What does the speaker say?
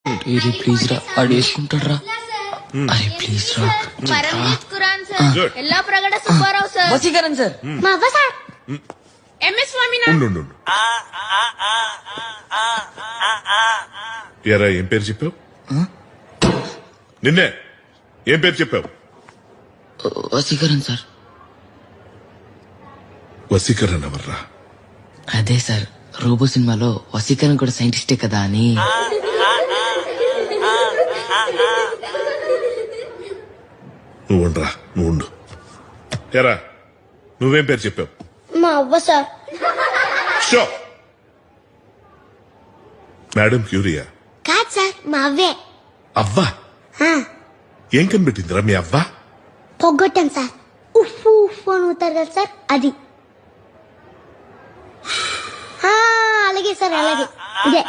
Please రా ఆడు వేసుకుంటాడు రా. అరే ప్లీజ్ రా. పరమేశ్ ఖురాన్ సార్, ఎల్లా ప్రగడ సుబ్బారావు సార్, వసీకరణ్ సార్, మా అవ్వ సార్, ఎంఎస్ స్వామినాథన్. ఉండు ఎరా ఏం పేరు చెప్పావు? నిన్నే ఏం పేరు చెప్పావు? వసీకరణ్ సార్. వసీకరణ్ ఎవర్రా? అదే సార్, రోబో సినిమాలో వసీకరణ్ కూడా సైంటిస్టే కదా అని. నువ్వు ఉండరా, నువ్వు ఉండు. ఎరా నువ్వేం పేరు చెప్పావు? మా అవ్వ సార్. Show madam క్యూరియా? కాదు సార్, మా అవ్వే. అవ్వా? ఏం కనిపెట్టిందిరా మీ అవ్వ? పొగ్గొట్టాం సార్. ఉఫ్ ఉఫ్ అని ఊతారు కదా సార్, అది. అలాగే సార్, అలాగే ఇదే.